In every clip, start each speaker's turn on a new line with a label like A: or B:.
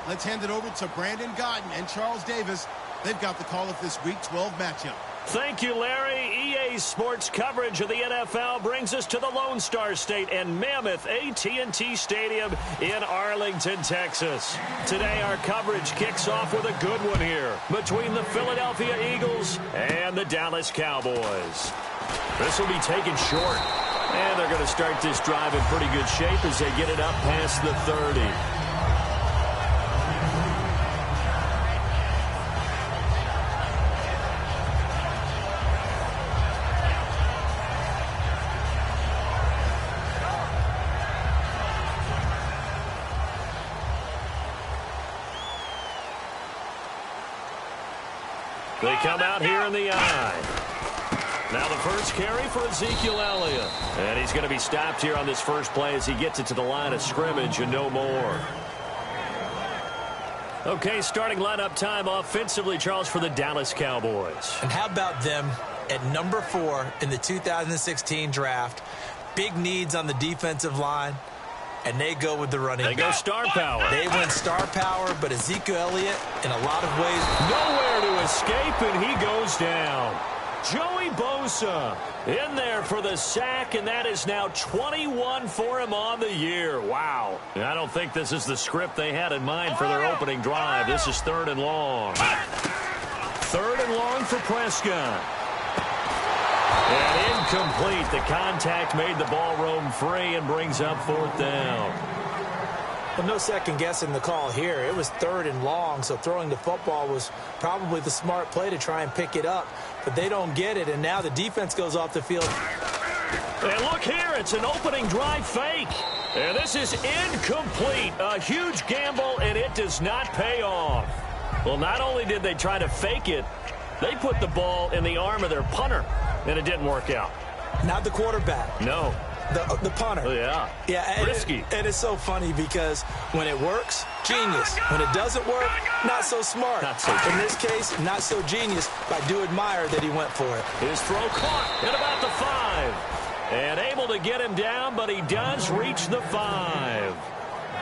A: let's hand it over to Brandon Godden and Charles Davis. They've got the call of this Week 12 matchup.
B: Thank you, Larry. EA Sports coverage of the NFL brings us to the Lone Star State and mammoth AT&T Stadium in Arlington, Texas. Today, our coverage kicks off with a good one here between the Philadelphia Eagles and the Dallas Cowboys. This will be taken short, and they're going to start this drive in pretty good shape as they get it up past the 30. They come out here in the eye. Now the first carry for Ezekiel Elliott. And he's going to be stopped here on this first play as he gets it to the line of scrimmage and no more. Okay, starting lineup time offensively, Charles, for the Dallas Cowboys.
C: And how about them at number 4 in the 2016 draft? Big needs on the defensive line. And they go with the running back.
B: They go star power.
C: They went star power, but Ezekiel Elliott, in a lot of ways,
B: nowhere to escape, and he goes down. Joey Bosa in there for the sack, and that is now 21 for him on the year. Wow. I don't think this is the script they had in mind for their opening drive. This is 3rd and long. 3rd and long for Prescott. And incomplete. The contact made the ball roam free and brings up 4th down.
C: Well, no second guessing the call here. It was 3rd and long, so throwing the football was probably the smart play to try and pick it up. But they don't get it, and now the defense goes off the field.
B: And look here, it's an opening drive fake. And this is incomplete. A huge gamble, and it does not pay off. Well, not only did they try to fake it, they put the ball in the arm of their punter, and it didn't work out.
C: Not the quarterback.
B: No.
C: The punter.
B: Oh, yeah.
C: Yeah,
B: risky.
C: And it's so funny because when it works, genius. When it doesn't work, not so smart.
B: Not so genius.
C: In this case, not so genius, but I do admire that he went for it.
B: His throw caught at about the 5. And able to get him down, but he does reach the 5.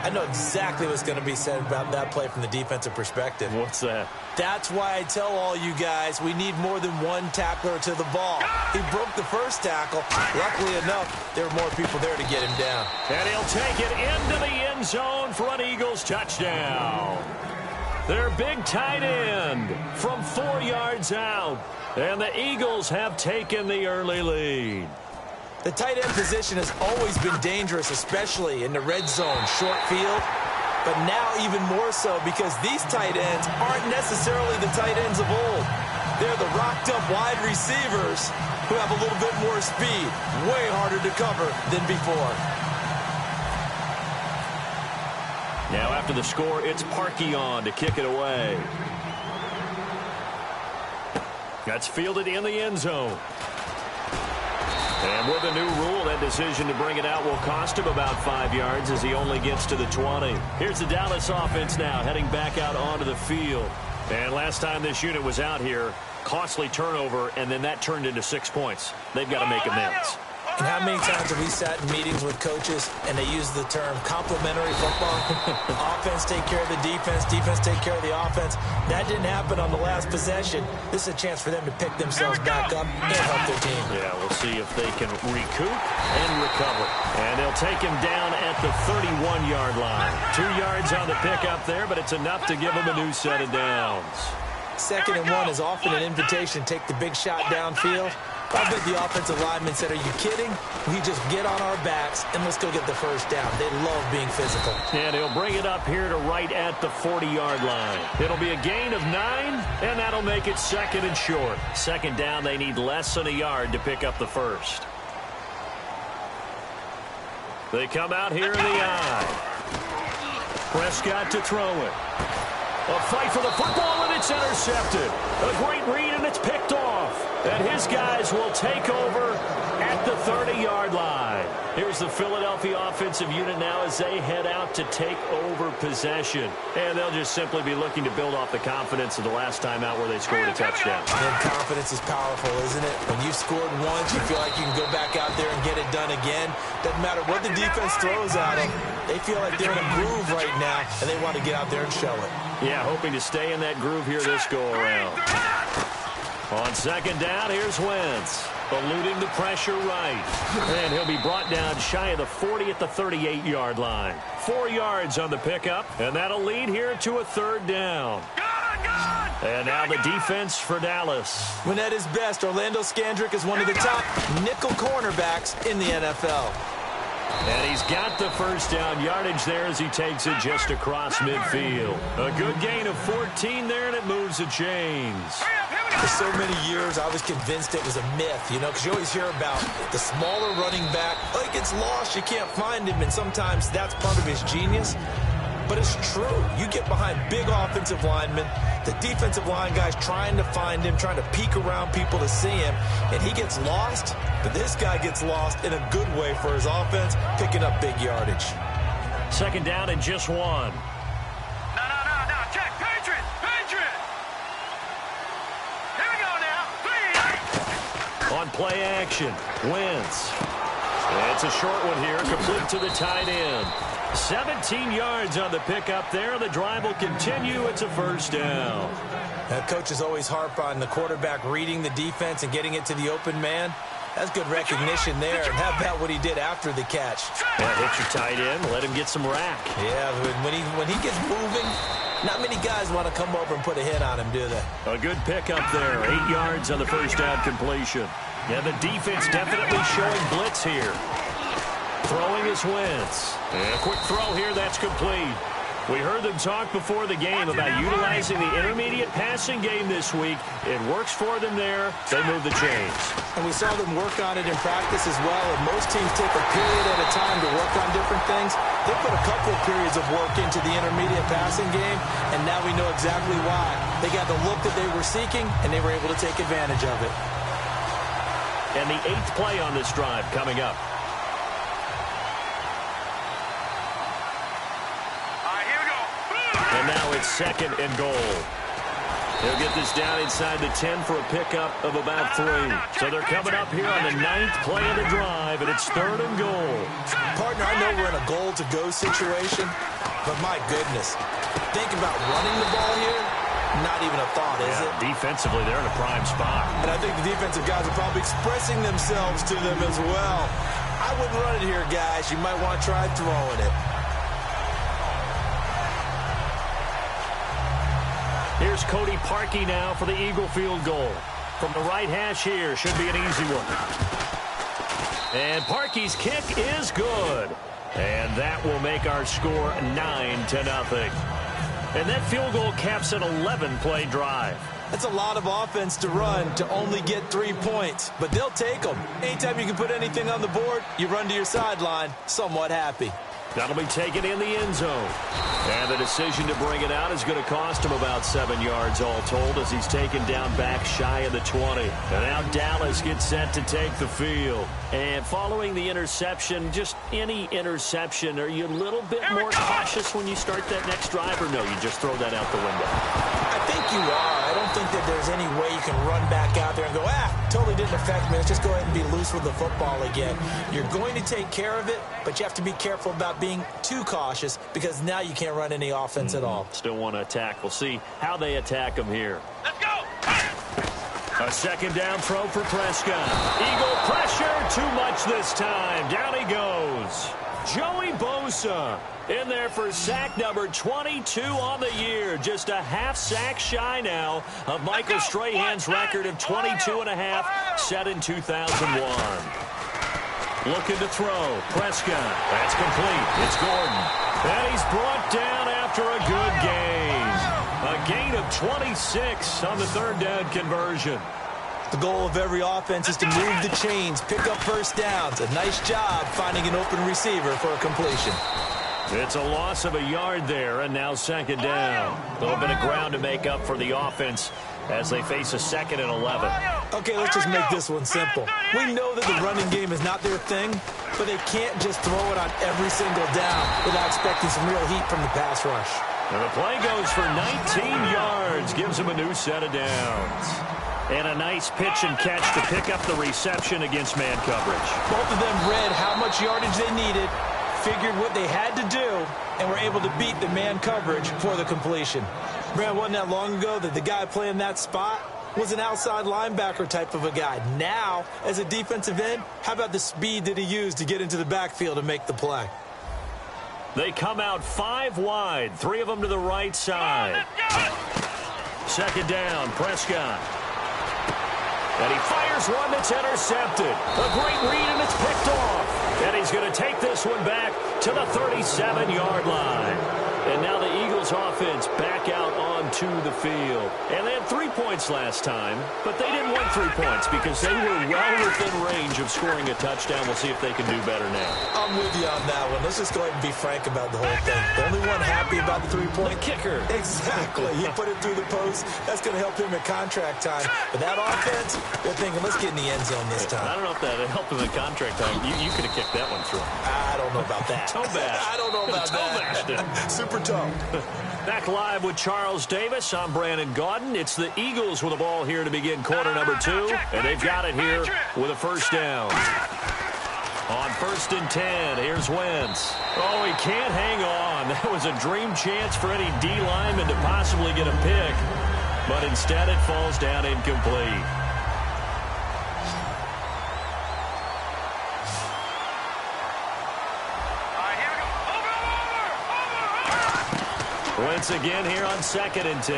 C: I know exactly what's going to be said about that play from the defensive perspective.
B: What's that?
C: That's why I tell all you guys we need more than one tackler to the ball. He broke the first tackle. Luckily enough, there were more people there to get him down.
B: And he'll take it into the end zone for an Eagles touchdown. Their big tight end from 4 yards out. And the Eagles have taken the early lead.
C: The tight end position has always been dangerous, especially in the red zone, short field. But now even more so because these tight ends aren't necessarily the tight ends of old. They're the rocked-up wide receivers who have a little bit more speed, way harder to cover than before.
B: Now after the score, it's Parkey on to kick it away. That's fielded in the end zone. And with a new rule, that decision to bring it out will cost him about 5 yards as he only gets to the 20. Here's the Dallas offense now heading back out onto the field. And last time this unit was out here, costly turnover, and then that turned into 6 points. They've got to make amends.
C: And how many times have we sat in meetings with coaches and they use the term complementary football? Offense take care of the defense, defense take care of the offense. That didn't happen on the last possession. This is a chance for them to pick themselves back up and help their team.
B: Yeah, we'll see if they can recoup and recover. And they'll take him down at the 31-yard line. 2 yards on the pickup there, but it's enough to give him a new set of downs.
C: 2nd and 1 is often an invitation to take the big shot downfield. I bet the offensive lineman said, are you kidding? We just get on our backs and let's go get the first down. They love being physical.
B: And he'll bring it up here to right at the 40-yard line. It'll be a gain of 9, and that'll make it 2nd and short. 2nd down, they need less than a yard to pick up the first. They come out here in the eye. Prescott to throw it. A fight for the football, and it's intercepted. A great read, and it's picked off. And his guys will take over at the 30-yard line. Here's the Philadelphia offensive unit now as they head out to take over possession. And they'll just simply be looking to build off the confidence of the last time out where they scored a touchdown.
C: And confidence is powerful, isn't it? When you've scored once, you feel like you can go back out there and get it done again. Doesn't matter what the defense throws at them. They feel like they're in a groove right now, and they want to get out there and show it.
B: Yeah, hoping to stay in that groove here this go-around. On second down, here's Wentz, eluding the pressure right. And he'll be brought down shy of the 40 at the 38-yard line. 4 yards on the pickup, and that'll lead here to a third down. And now the defense for Dallas.
C: When at his best, Orlando Scandrick is one of the top nickel cornerbacks in the NFL.
B: And he's got the first down yardage there as he takes it just across midfield. A good gain of 14 there, and it moves the chains.
C: For so many years, I was convinced it was a myth, because you always hear about the smaller running back. Oh, he gets lost, you can't find him, and sometimes that's part of his genius. But it's true. You get behind big offensive linemen, the defensive line guys trying to find him, trying to peek around people to see him, and he gets lost. But this guy gets lost in a good way for his offense, picking up big yardage.
B: Second down and just one.
D: No. Check. Patriot. Here we go now. 3.
B: On play action, Wentz. It's a short one here, complete to the tight end. 17 yards on the pickup there. The drive will continue. It's a first down.
C: Coaches always harp on the quarterback reading the defense and getting it to the open man. That's good recognition there. And how about what he did after the catch?
B: Yeah, hit your tight end. Let him get some rack.
C: Yeah, when he gets moving, not many guys want to come over and put a hit on him, do they?
B: A good pickup there. 8 yards on the first down completion. Yeah, the defense definitely showing blitz here. Throwing is Wentz. And a quick throw here, that's complete. We heard them talk before the game about utilizing the intermediate passing game this week. It works for them there. They move the chains.
C: And we saw them work on it in practice as well. And most teams take a period at a time to work on different things. They put a couple of periods of work into the intermediate passing game, and now we know exactly why. They got the look that they were seeking, and they were able to take advantage of it.
B: And the 8th play on this drive coming up. And now it's second and goal. They'll get this down inside the 10 for a pickup of about 3. So they're coming up here on the 9th play of the drive, and it's third and goal.
C: Partner, I know we're in a goal-to-go situation, but my goodness, think about running the ball here. Not even a thought, is it?
B: Defensively, they're in a prime spot.
C: And I think the defensive guys are probably expressing themselves to them as well. I wouldn't run it here, guys. You might want to try throwing it.
B: Here's Cody Parkey now for the Eagle field goal. From the right hash here, should be an easy one. And Parkey's kick is good. And that will make our score 9-0. And that field goal caps an 11-play drive.
C: That's a lot of offense to run to only get 3 points, but they'll take them. Anytime you can put anything on the board, you run to your sideline, somewhat happy.
B: That'll be taken in the end zone. And the decision to bring it out is going to cost him about 7 yards all told as he's taken down back shy of the 20. And now Dallas gets set to take the field. And following the interception, just any interception, are you a little bit more cautious when you start that next drive, or no, you just throw that out the window?
C: I think you are. I don't think that there's any way you can run back out there and go, totally didn't affect me. Let's just go ahead and be loose with the football again. You're going to take care of it, but you have to be careful about being too cautious because now you can't run any offense at all.
B: Still want to attack. We'll see how they attack him here.
D: Let's go.
B: A second down throw for Prescott. Eagle pressure, too much this time. Down he goes. Joey Bosa in there for sack number 22 on the year. Just a half sack shy now of Michael Strahan's record of 22.5 set in 2001. Looking to throw. Prescott. That's complete. It's Gordon. And he's brought down after a good gain. A gain of 26 on the third down conversion.
C: The goal of every offense is to move the chains, pick up first downs. A nice job finding an open receiver for a completion.
B: It's a loss of a yard there, and now second down. A little bit of ground to make up for the offense as they face a 2nd and 11.
C: Okay, let's just make this one simple. We know that the running game is not their thing, but they can't just throw it on every single down without expecting some real heat from the pass rush.
B: And the play goes for 19 yards, gives them a new set of downs. And a nice pitch and catch to pick up the reception against man coverage.
C: Both of them read how much yardage they needed, figured what they had to do and were able to beat the man coverage for the completion. Brad, wasn't that long ago that the guy playing that spot was an outside linebacker type of a guy. Now, as a defensive end, how about the speed that he used to get into the backfield and make the play?
B: They come out 5 wide, 3 of them to the right side. Second down, Prescott. And he fires one that's intercepted. A great read, and it's picked off. And he's going to take this one back to the 37-yard line. And now the Eagles offense back out onto the field. And they had 3 points last time, but they didn't want 3 points because they were well within range of scoring a touchdown. We'll see if they can do better now.
C: I'm with you on that one. Let's just go ahead and be frank about the whole thing. The only one happy about the 3-point
B: kicker.
C: Exactly. He put it through the post. That's going to help him at contract time. But that offense, they're thinking, let's get in the end zone this time.
B: I don't know if that helped him at contract time. You could have kicked that one through.
C: I don't know about that.
B: Toe bash.
C: I don't know about
B: that.
C: Super toe.
B: Back live with Charles Davis. I'm Brandon Gaudin. It's the Eagles with the ball here to begin quarter number 2. And they've got it here with a first down. On 1st and 10, here's Wentz. Oh, he can't hang on. That was a dream chance for any D lineman to possibly get a pick. But instead it falls down incomplete. Wentz again here on 2nd and 10.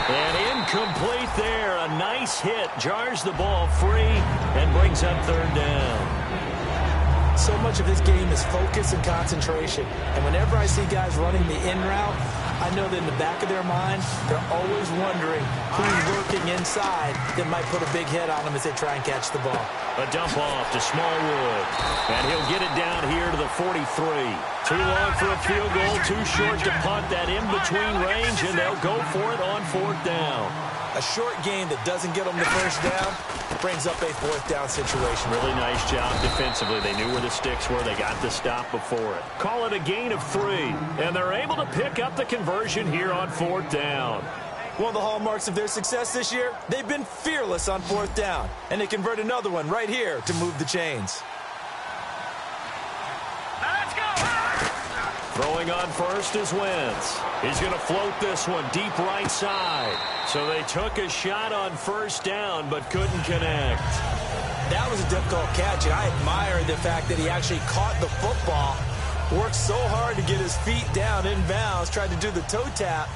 B: And incomplete there. A nice hit. Jars the ball free and brings up 3rd down.
C: So much of this game is focus and concentration. And whenever I see guys running the in route, I know that in the back of their mind, they're always wondering who's working inside that might put a big hit on them as they try and catch the ball.
B: A dump off to Smallwood. And he'll get it down here to the 43. Too long for a field goal, too short to punt that in-between range, and they'll go for it on 4th down.
C: A short game that doesn't get them the first down brings up a 4th down situation.
B: Really nice job defensively. They knew where the sticks were. They got the stop before it. Call it a gain of 3, and they're able to pick up the conversion here on 4th down.
C: One of the hallmarks of their success this year, they've been fearless on 4th down, and they convert another one right here to move the chains.
B: Throwing on first is Wentz. He's going to float this one deep right side. So they took a shot on 1st down, but couldn't connect.
C: That was a difficult catch, and I admire the fact that he actually caught the football, worked so hard to get his feet down inbounds, tried to do the toe tap.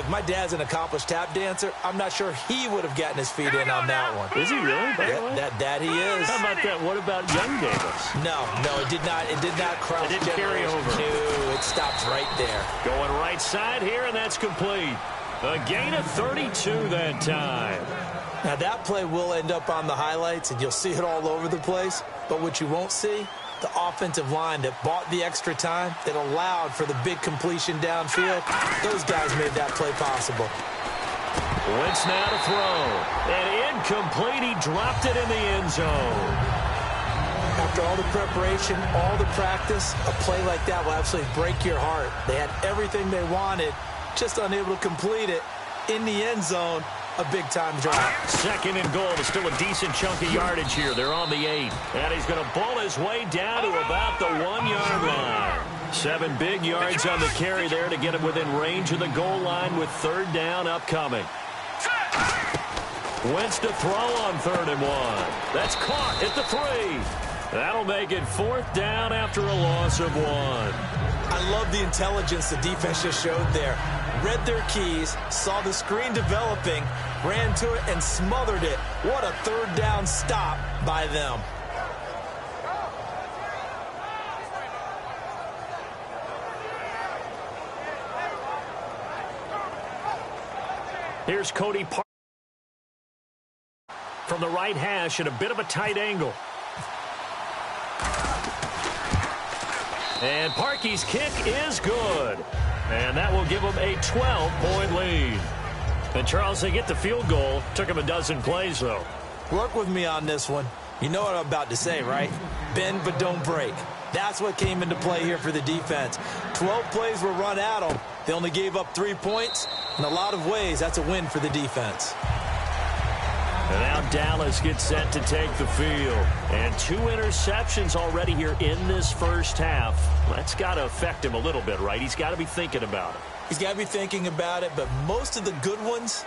C: My dad's an accomplished tap dancer. I'm not sure he would have gotten his feet in on that one.
B: Is he really?
C: That he is.
B: How about that? What about young Davis?
C: No, it did not. It did not cross.
B: It didn't carry over.
C: No, it stops right there.
B: Going right side here, and that's complete. A gain of 32 that time.
C: Now that play will end up on the highlights, and you'll see it all over the place. But what you won't see, the offensive line that bought the extra time, that allowed for the big completion downfield, those guys made that play possible.
B: Wentz now to throw. And incomplete. He dropped it in the end zone.
C: After all the preparation, all the practice, a play like that will absolutely break your heart. They had everything they wanted, just unable to complete it in the end zone. A big-time drop. 2nd and goal. There's still a decent chunk of yardage here. They're on the 8.
B: And he's going to bull his way down to about the 1-yard line. 7 big yards on the carry there to get him within range of the goal line with 3rd down upcoming. Wentz to throw on 3rd and 1. That's caught at the 3. That'll make it 4th down after a loss of 1.
C: I love the intelligence the defense just showed there. Read their keys, saw the screen developing, ran to it, and smothered it. What a 3rd down stop by them.
B: Here's Cody Park from the right hash at a bit of a tight angle. And Parkey's kick is good. And that will give them a 12-point lead. And, Charles, they get the field goal. Took them a dozen plays, though.
C: Work with me on this one. You know what I'm about to say, right? Bend but don't break. That's what came into play here for the defense. 12 plays were run at them. They only gave up 3 points. In a lot of ways, that's a win for the defense.
B: And now Dallas gets set to take the field. And 2 interceptions already here in this first half. That's got to affect him a little bit, right? He's got to be thinking about it.
C: He's got to be thinking about it, but most of the good ones,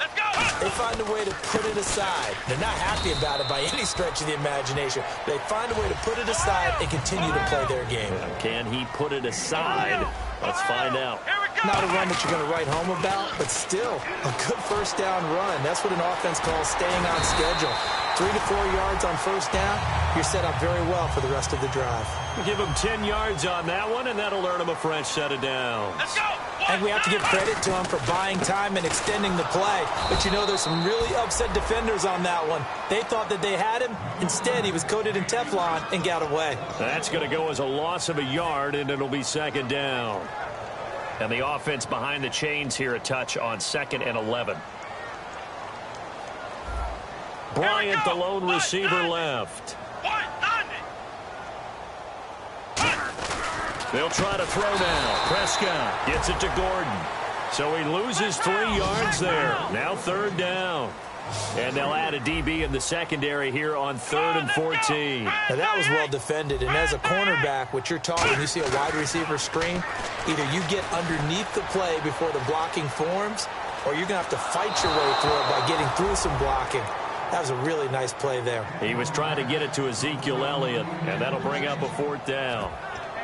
C: they find a way to put it aside. They're not happy about it by any stretch of the imagination. They find a way to put it aside and continue to play their game.
B: Can he put it aside? Let's find out.
C: Not a run that you're going to write home about, but still a good first down run. That's what an offense calls staying on schedule. 3 to 4 yards on first down, you're set up very well for the rest of the drive.
B: We'll give him 10 yards on that one, and that'll earn him a fresh set of downs.
D: Let's go.
C: And we have to give credit to him for buying time and extending the play. But you know, there's some really upset defenders on that one. They thought that they had him. Instead, he was coated in Teflon and got away.
B: That's going to go as a loss of a yard, and it'll be second down. And the offense behind the chains here, a touch on 2nd and 11. Bryant, the lone receiver, left. They'll try to throw now. Prescott gets it to Gordon. So he loses 3 yards there. Now 3rd down. And they'll add a DB in the secondary here on 3rd and 14.
C: Now that was well defended. And as a cornerback, what you're taught when you see a wide receiver screen, either you get underneath the play before the blocking forms, or you're going to have to fight your way through it by getting through some blocking. That was a really nice play there.
B: He was trying to get it to Ezekiel Elliott, and that'll bring up a 4th down.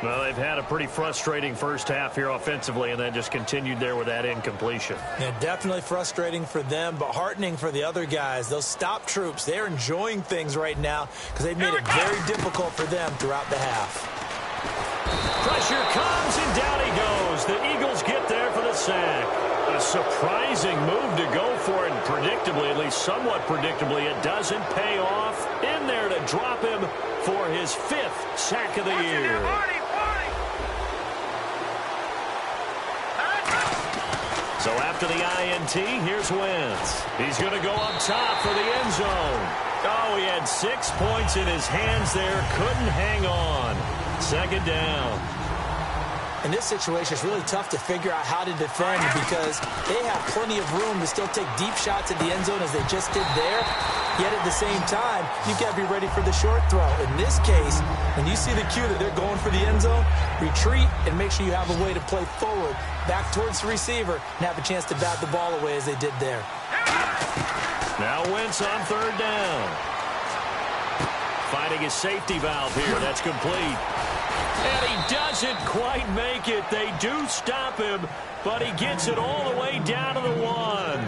B: Well, they've had a pretty frustrating first half here offensively, and then just continued there with that incompletion.
C: Yeah, definitely frustrating for them, but heartening for the other guys. Those stop troops, they're enjoying things right now because they've made it very difficult for them throughout the half.
B: Pressure comes, and down he goes. The Eagles get there for the sack. A surprising move to go for it, and predictably, at least somewhat predictably, it doesn't pay off. In there to drop him for his 5th sack of the year. So after the INT, here's Wentz. He's going to go up top for the end zone. Oh, he had 6 points in his hands there. Couldn't hang on. 2nd down.
C: In this situation, it's really tough to figure out how to defend because they have plenty of room to still take deep shots at the end zone as they just did there. Yet at the same time, you've got to be ready for the short throw. In this case, when you see the cue that they're going for the end zone, retreat and make sure you have a way to play forward, back towards the receiver, and have a chance to bat the ball away as they did there.
B: Now Wentz on 3rd down. Finding his safety valve here. That's complete. And he doesn't quite make it. They do stop him, but he gets it all the way down to the 1.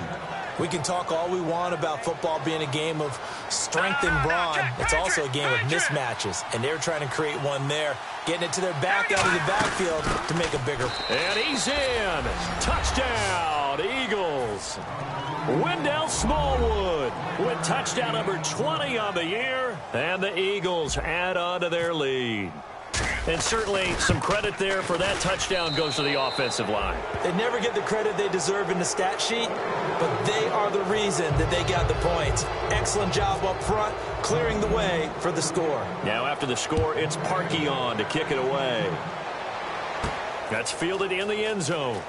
C: We can talk all we want about football being a game of strength and brawn. It's also a game of mismatches, and they're trying to create one there, getting it to their back out of the backfield to make a bigger.
B: And he's in. Touchdown, Eagles. Wendell Smallwood with touchdown number 20 on the year, and the Eagles add on to their lead. And certainly some credit there for that touchdown goes to the offensive line.
C: They never get the credit they deserve in the stat sheet, but they are the reason that they got the points. Excellent job up front, clearing the way for the score.
B: Now after the score, it's Parkey on to kick it away. That's fielded in the end zone.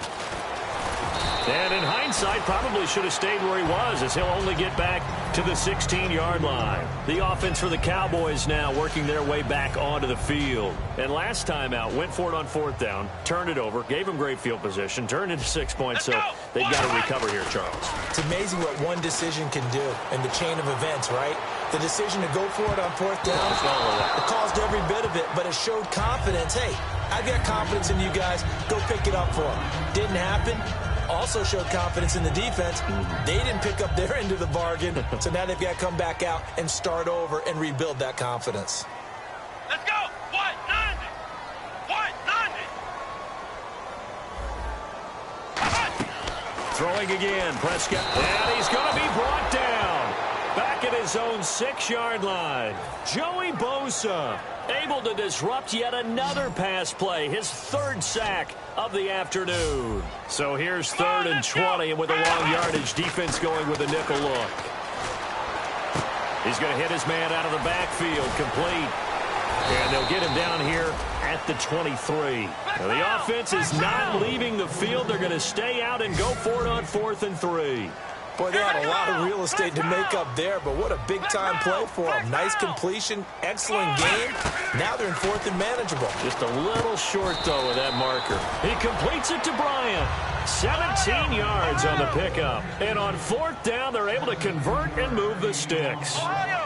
B: And in hindsight, probably should have stayed where he was, as he'll only get back to the 16-yard line. The offense for the Cowboys now working their way back onto the field. And last time out, went for it on 4th down, turned it over, gave him great field position, turned into 6 points, so they've got to recover here, Charles.
C: It's amazing what one decision can do in the chain of events, right? The decision to go for it on 4th down, it caused every bit of it, but it showed confidence. Hey, I've got confidence in you guys. Go pick it up for them. Didn't happen. Also showed confidence in the defense. They didn't pick up their end of the bargain, so now they've got to come back out and start over and rebuild that confidence.
D: Let's go. What? 90. What? 90.
B: Throwing again, Prescott. And he's going to be brought down. Back at his own 6-yard line. Joey Bosa able to disrupt yet another pass play. His 3rd sack of the afternoon. So here's 3rd and 20, and with a long yardage, defense going with a nickel look. He's going to hit his man out of the backfield, complete. And they'll get him down here at the 23. Now, the offense is not leaving the field. They're going to stay out and go for it on 4th and 3.
C: Boy, they had a lot of real estate to make up there, but what a big-time play for them. Nice completion, excellent game. Now they're in fourth and manageable.
B: Just a little short, though, with that marker. He completes it to Bryant. 17 yards on the pickup. And on fourth down, they're able to convert and move the sticks.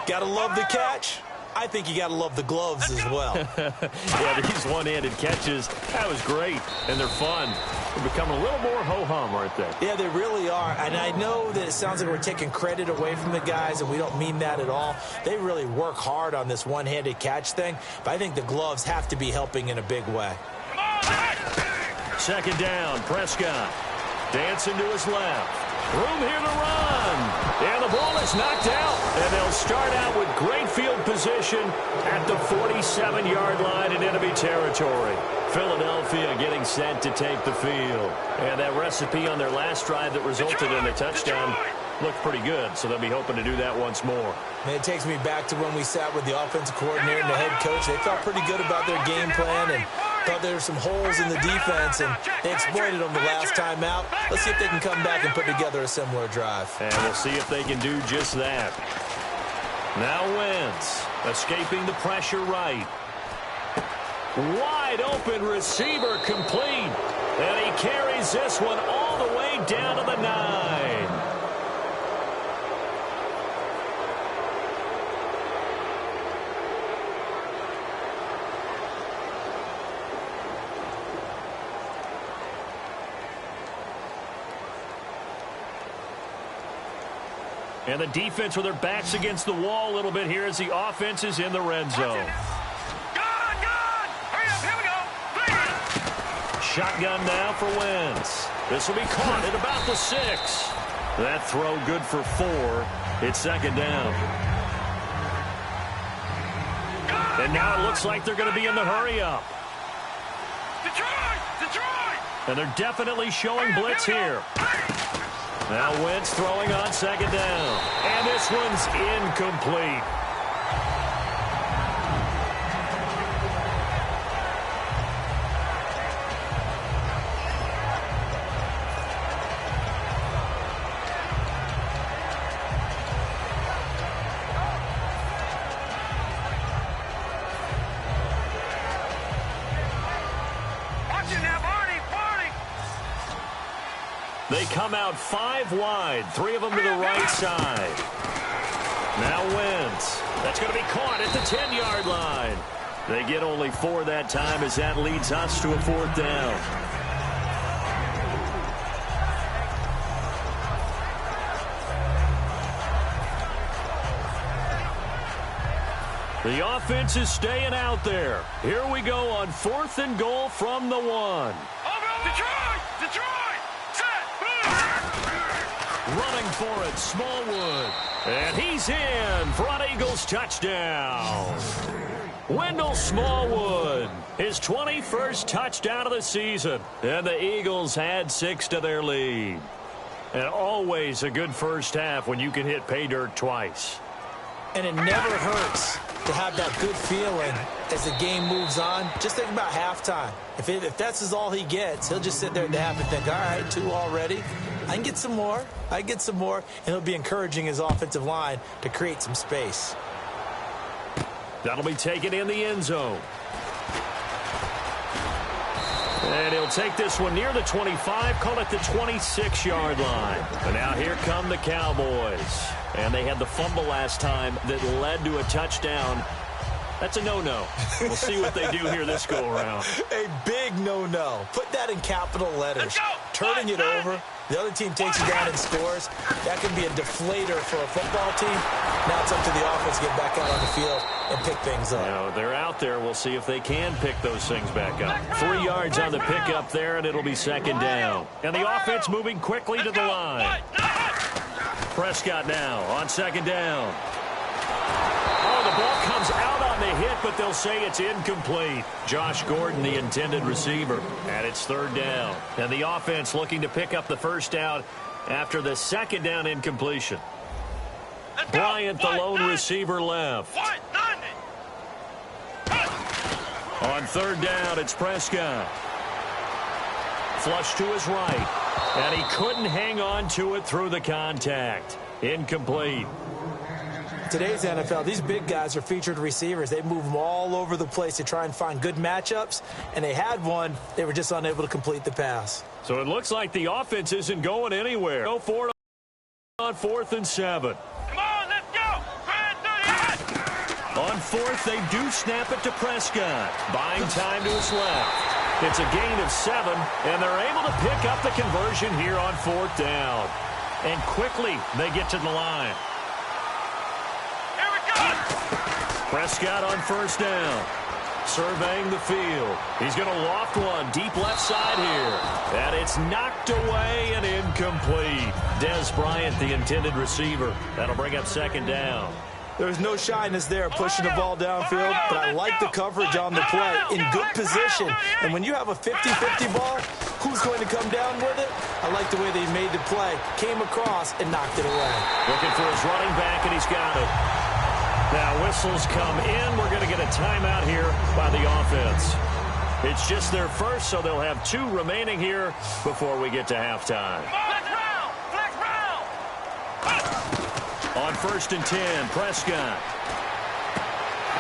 C: Gotta love the catch. I think you got to love the gloves as well.
B: Yeah, these one-handed catches, that was great, and they're fun. They're becoming a little more ho-hum, aren't they?
C: Yeah, they really are. And I know that it sounds like we're taking credit away from the guys, and we don't mean that at all. They really work hard on this one-handed catch thing, but I think the gloves have to be helping in a big way.
B: Second down, Prescott. Dancing to his left. Room here to run. And the ball is knocked out. And they'll start out with great field position at the 47-yard line in enemy territory. Philadelphia getting set to take the field. And that recipe on their last drive that resulted in a touchdown looked pretty good, so they'll be hoping to do that once more.
C: And it takes me back to when we sat with the offensive coordinator and the head coach. They felt pretty good about their game plan and thought there were some holes in the defense, and they exploited them the last time out. Let's see if they can come back and put together a similar drive.
B: And we'll see if they can do just that. Now Wentz, escaping the pressure right. Wide open receiver complete. And he carries this one all the way down to the 9. And the defense with their backs against the wall a little bit here as the offense is in the red zone.
D: Hurry up, here we go.
B: Shotgun now for Wentz. This will be caught at about the 6. That throw good for 4. It's second down. And now it looks like they're going to be in the hurry-up.
D: Detroit!
B: And they're definitely showing blitz here. Now Wentz throwing on second down. And this one's incomplete. They come out 5 wide, 3 of them to the right side. Now Wentz. That's going to be caught at the 10-yard line. They get only 4 that time as that leads us to a 4th down. The offense is staying out there. Here we go on 4th and goal from the 1.
D: Detroit!
B: Running for it, Smallwood. And he's in. Front Eagles touchdown. Wendell Smallwood, his 21st touchdown of the season. And the Eagles had 6 to their lead. And always a good first half when you can hit pay dirt twice.
C: And it never hurts to have that good feeling as the game moves on. Just think about halftime. If that's all he gets, he'll just sit there at the half and think, all right, 2 already. I can get some more. And he'll be encouraging his offensive line to create some space.
B: That'll be taken in the end zone. And he'll take this one near the 25, call it the 26-yard line. And now here come the Cowboys. And they had the fumble last time that led to a touchdown. That's a no-no. We'll see what they do here this go-around.
C: A big no-no. Put that in capital letters. Turning it over. The other team takes it down and scores. That can be a deflator for a football team. Now it's up to the offense to get back out on the field and pick things up.
B: No, they're out there. We'll see if they can pick those things back up. 3 yards on the pickup there, and it'll be second down. And the offense moving quickly to the line. Prescott now on second down. Oh, the ball comes out on the hit, but they'll say it's incomplete. Josh Gordon, the intended receiver, and it's third down. And the offense looking to pick up the first down after the second down incompletion. Bryant, the lone receiver, left. On third down, it's Prescott. Flush to his right. And he couldn't hang on to it through the contact. Incomplete.
C: Today's NFL, these big guys are featured receivers. They move them all over the place to try and find good matchups, and they had one. They were just unable to complete the pass.
B: So it looks like the offense isn't going anywhere. Go for it on 4th and 7.
D: Come on, let's go.
B: On 4th, they do snap it to Prescott. Buying time to his left. It's a gain of 7, and they're able to pick up the conversion here on 4th down. And quickly, they get to the line.
D: Here we go.
B: Prescott on 1st down. Surveying the field. He's going to loft one deep left side here. And it's knocked away and incomplete. Des Bryant, the intended receiver. That'll bring up 2nd down.
C: There's no shyness there pushing the ball downfield, but I like the coverage on the play. In good position. And when you have a 50-50 ball, who's going to come down with it? I like the way they made the play. Came across and knocked it away.
B: Looking for his running back, and he's got it. Now whistles come in. We're going to get a timeout here by the offense. It's just their first, so they'll have 2 remaining here before we get to halftime. On 1st and 10, Prescott.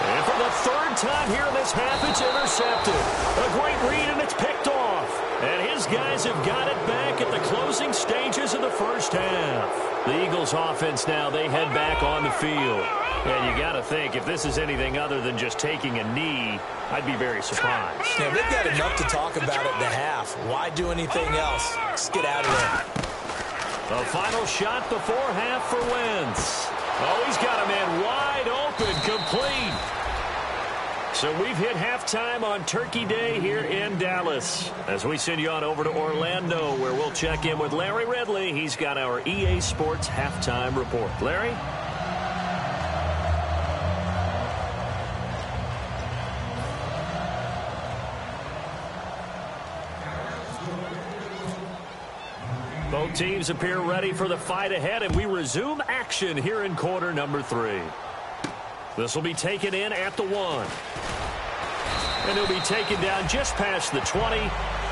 B: And for the 3rd time here in this half, it's intercepted. A great read, and it's picked off. And his guys have got it back at the closing stages of the first half. The Eagles offense now, they head back on the field. And you got to think, if this is anything other than just taking a knee, I'd be very surprised.
C: Yeah, they've got enough to talk about at the half. Why do anything else? Let's get out of there.
B: The final shot before half for Wentz. Oh, he's got a man wide open, complete. So we've hit halftime on Turkey Day here in Dallas. As we send you on over to Orlando, where we'll check in with Larry Ridley. He's got our EA Sports halftime report. Larry? Both teams appear ready for the fight ahead, and we resume action here in quarter number 3. This will be taken in at the 1. And he'll be taken down just past the 20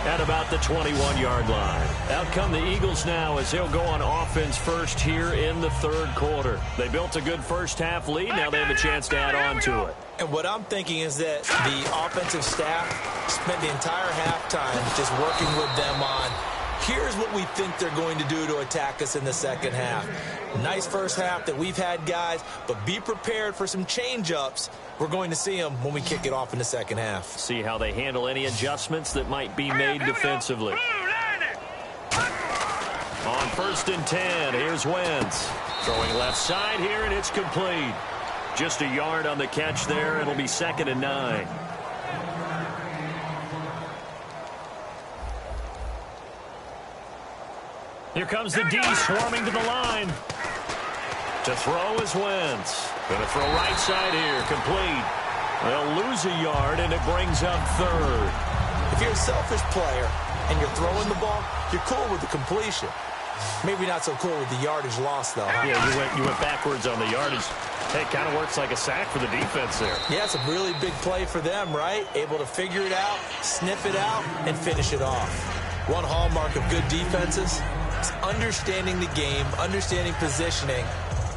B: at about the 21-yard line. Out come the Eagles now as they'll go on offense first here in the 3rd quarter. They built a good first half lead. Now they have a chance to add on to it.
C: And what I'm thinking is that the offensive staff spent the entire halftime just working with them on here's what we think they're going to do to attack us in the second half. Nice first half that we've had, guys, but be prepared for some change-ups. We're going to see them when we kick it off in the second half.
B: See how they handle any adjustments that might be made defensively. On 1st and 10, here's Wentz. Throwing left side here, and it's complete. Just a yard on the catch there. It'll be 2nd and 9. Here comes the D swarming to the line. To throw is Wentz. Going to throw right side here, complete. They'll lose a yard, and it brings up 3rd.
C: If you're a selfish player and you're throwing the ball, you're cool with the completion. Maybe not so cool with the yardage loss, though. Huh?
B: Yeah, you went backwards on the yardage. Hey, it kind of works like a sack for the defense there.
C: Yeah, it's a really big play for them, right? Able to figure it out, sniff it out, and finish it off. One hallmark of good defenses is understanding the game, understanding positioning,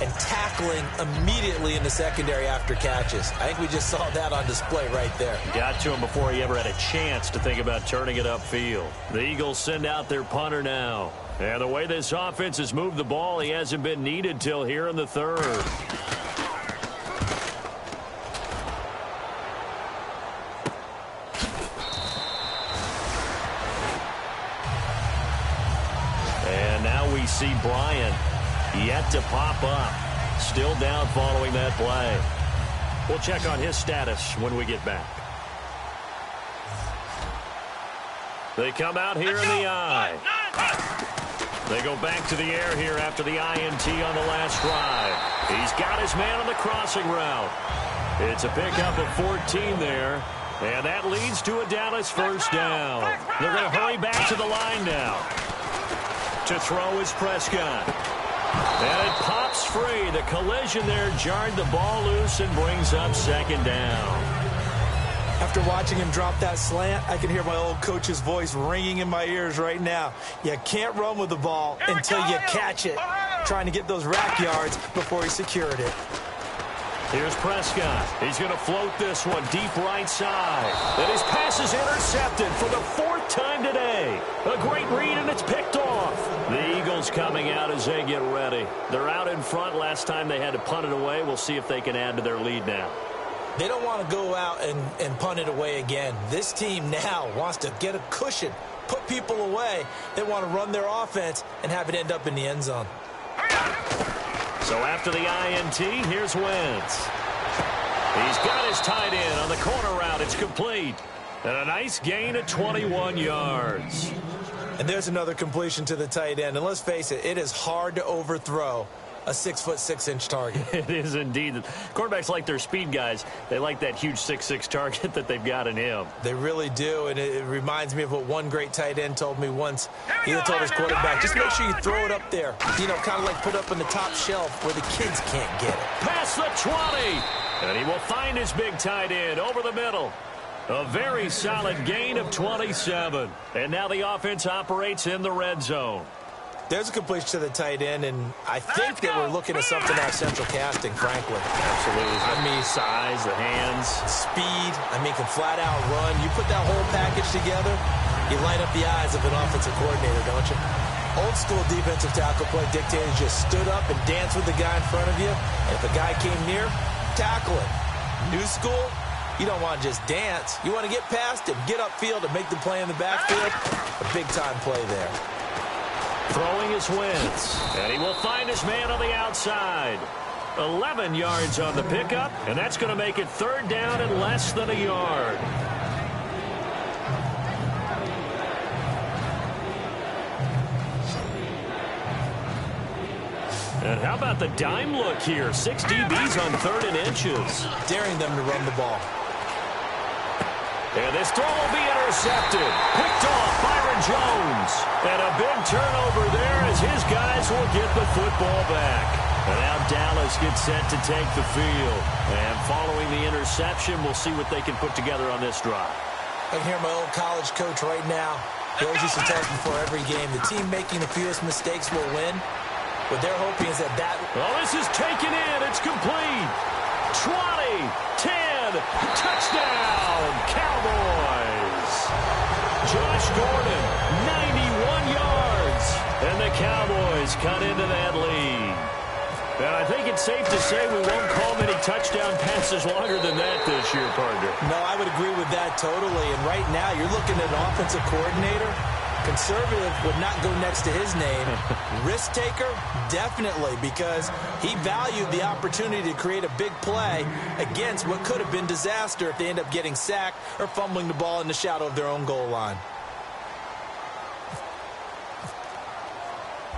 C: and tackling immediately in the secondary after catches. I think we just saw that on display right there.
B: Got to him before he ever had a chance to think about turning it upfield. The Eagles send out their punter now. And the way this offense has moved the ball, he hasn't been needed till here in the 3rd. And now we see Bryant yet to pop up. Still down following that play. We'll check on his status when we get back. They come out here in the I. They go back to the air here after the INT on the last drive. He's got his man on the crossing route. It's a pickup of 14 there. And that leads to a Dallas first down. They're going to hurry back to the line now. To throw is Prescott. And it pops free. The collision there jarred the ball loose and brings up 2nd down.
C: Now, After watching him drop that slant, I can hear my old coach's voice ringing in my ears right now. You can't run with the ball until you catch it. Trying to get those rack yards before he secured it.
B: Here's Prescott. He's going to float this one deep right side. And his pass is intercepted for the 4th time today. A great read, and it's picked off. The Eagles coming out as they get ready. They're out in front. Last time they had to punt it away. We'll see if they can add to their lead now.
C: They don't want to go out and punt it away again. This team now wants to get a cushion, put people away. They want to run their offense and have it end up in the end zone.
B: So after the INT, here's Wentz. He's got his tight end on the corner route. It's complete. And a nice gain of 21 yards.
C: And there's another completion to the tight end. And let's face it, it is hard to overthrow a 6'6" target.
B: It is indeed. Quarterbacks like their speed guys. They like that huge 6'6" target that they've got in him.
C: They really do, and it reminds me of what one great tight end told me once. He told his quarterback, just make sure you throw it up there. You know, kind of like put up on the top shelf where the kids can't get it.
B: Past the 20. And he will find his big tight end over the middle. A very solid gain of 27. And now the offense operates in the red zone.
C: There's a completion to the tight end, and I think that we're looking at something out of central casting, frankly.
B: Absolutely. I mean, size, the hands.
C: Speed. I mean, can flat out run. You put that whole package together, you light up the eyes of an offensive coordinator, don't you? Old school defensive tackle play dictated just stood up and danced with the guy in front of you. And if a guy came near, tackle it. New school, you don't want to just dance. You want to get past him, get upfield, and make the play in the backfield. A big-time play there.
B: Throwing is Wentz, and he will find his man on the outside. 11 yards on the pickup, and that's going to make it 3rd down and less than a yard. And how about the dime look here? 6 DBs on 3rd and inches.
C: Daring them to run the ball.
B: And this throw will be intercepted. Picked off Byron Jones. And a big turnover there as his guys will get the football back. And now Dallas gets set to take the field. And following the interception, we'll see what they can put together on this drive.
C: I can hear my old college coach right now. He always used to tell us before every game, the team making the fewest mistakes will win. What they're hoping is that Well,
B: this is taken in. It's complete. 20, 10, touchdown, Cowboys. Josh Gordon, 91 yards. And the Cowboys cut into that lead. And I think it's safe to say we won't call many touchdown passes longer than that this year, partner.
C: No, I would agree with that totally. And right now, you're looking at an offensive coordinator. Conservative would not go next to his name. Risk taker, definitely, because he valued the opportunity to create a big play against what could have been disaster if they end up getting sacked or fumbling the ball in the shadow of their own goal line.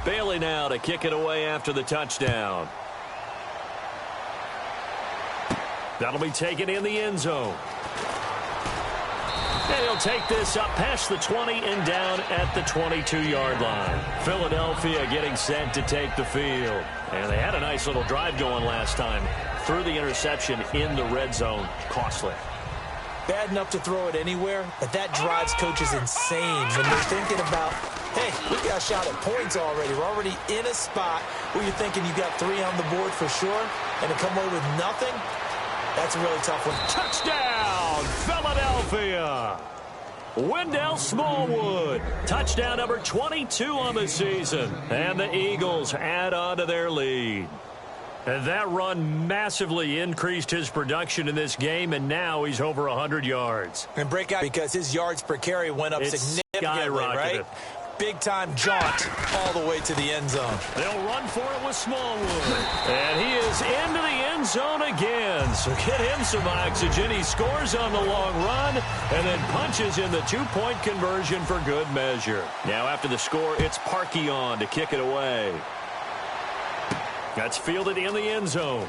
B: Bailey now to kick it away after the touchdown. That'll be taken in the end zone. And he'll take this up past the 20 and down at the 22-yard line. Philadelphia getting set to take the field. And they had a nice little drive going last time. Threw the interception in the red zone. Costly.
C: Bad enough to throw it anywhere, but that drives coaches insane when they're thinking about, hey, we got a shot at points already. We're already in a spot where you're thinking you got 3 on the board for sure, and to come away with nothing, that's a really tough one.
B: Touchdown, Philadelphia! Wendell Smallwood, touchdown number 22 on the season. And the Eagles add on to their lead. And that run massively increased his production in this game, and now he's over 100 yards.
C: And break out because his yards per carry went up significantly, right? Big-time jaunt all the way to the end zone.
B: They'll run for it with Smallwood. And he is into the end zone again. So get him some oxygen. He scores on the long run and then punches in the 2-point conversion for good measure. Now after the score, it's Parkey on to kick it away. That's fielded in the end zone.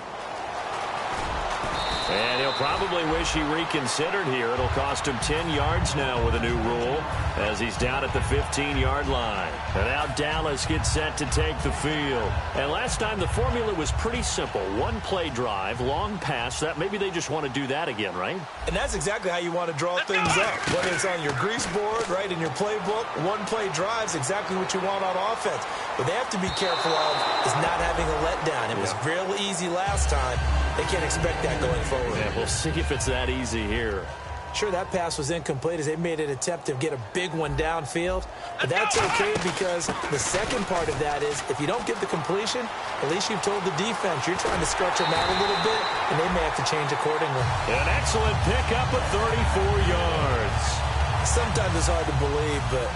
B: And he'll probably wish he reconsidered here. It'll cost him 10 yards now with a new rule as he's down at the 15-yard line. And now Dallas gets set to take the field. And last time the formula was pretty simple. One-play drive, long pass. That maybe they just want to do that again, right?
C: And that's exactly how you want to draw things up. Whether it's on your grease board, right, in your playbook, one-play drive's exactly what you want on offense. What they have to be careful of is not having a letdown. It was real easy last time. They can't expect that going forward.
B: Yeah, we'll see if it's that easy here.
C: Sure, that pass was incomplete as they made an attempt to get a big one downfield. But that's okay because the second part of that is if you don't get the completion, at least you've told the defense you're trying to stretch them out a little bit, and they may have to change accordingly.
B: An excellent pickup of 34 yards.
C: Sometimes it's hard to believe, but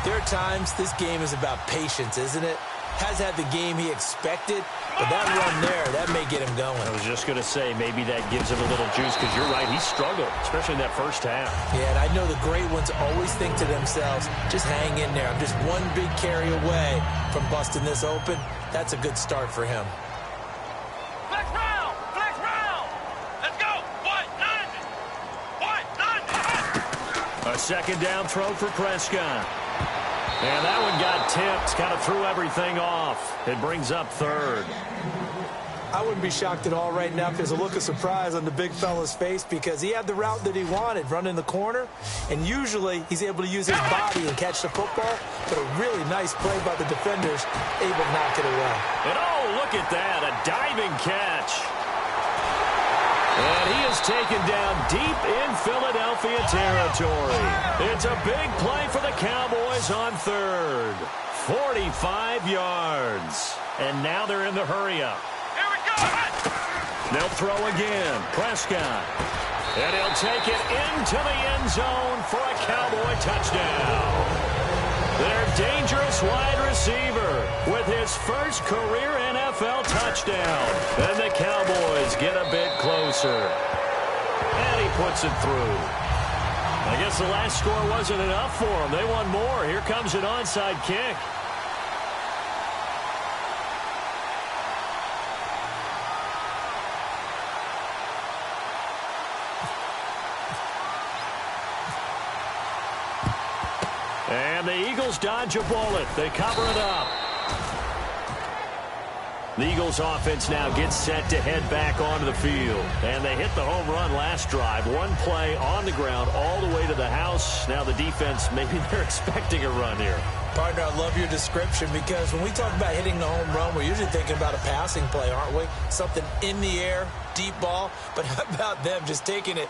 C: there are times this game is about patience, isn't it? Has had the game he expected, but that run there, that may get him going.
B: I was just going to say, maybe that gives him a little juice because you're right, he struggled, especially in that first half.
C: Yeah, and I know the great ones always think to themselves, just hang in there. I'm just one big carry away from busting this open. That's a good start for him.
D: Flex round! Flex round! Let's go! What? Nothing! What? Nothing!
B: A second down throw for Prescott. And that one got tipped, kind of threw everything off. It brings up third.
C: I wouldn't be shocked at all right now if there's a look of surprise on the big fella's face because he had the route that he wanted, running the corner, and usually he's able to use his body and catch the football, but a really nice play by the defenders, able to knock it away.
B: And oh, look at that, a diving catch. And he is taken down deep in Philadelphia territory. It's a big play for the Cowboys on third. 45 yards. And now they're in the hurry-up.
D: Here we go!
B: They'll throw again. Prescott. And he'll take it into the end zone for a Cowboy touchdown. Their dangerous wide receiver with his first career NFL touchdown. And the Cowboys get a bit closer. And he puts it through. I guess the last score wasn't enough for them. They want more. Here comes an onside kick. And the Eagles dodge a bullet. They cover it up. The Eagles offense now gets set to head back onto the field. And they hit the home run last drive. One play on the ground all the way to the house. Now the defense, maybe they're expecting a run here.
C: Partner, I love your description because when we talk about hitting the home run, we're usually thinking about a passing play, aren't we? Something in the air, deep ball. But how about them just taking it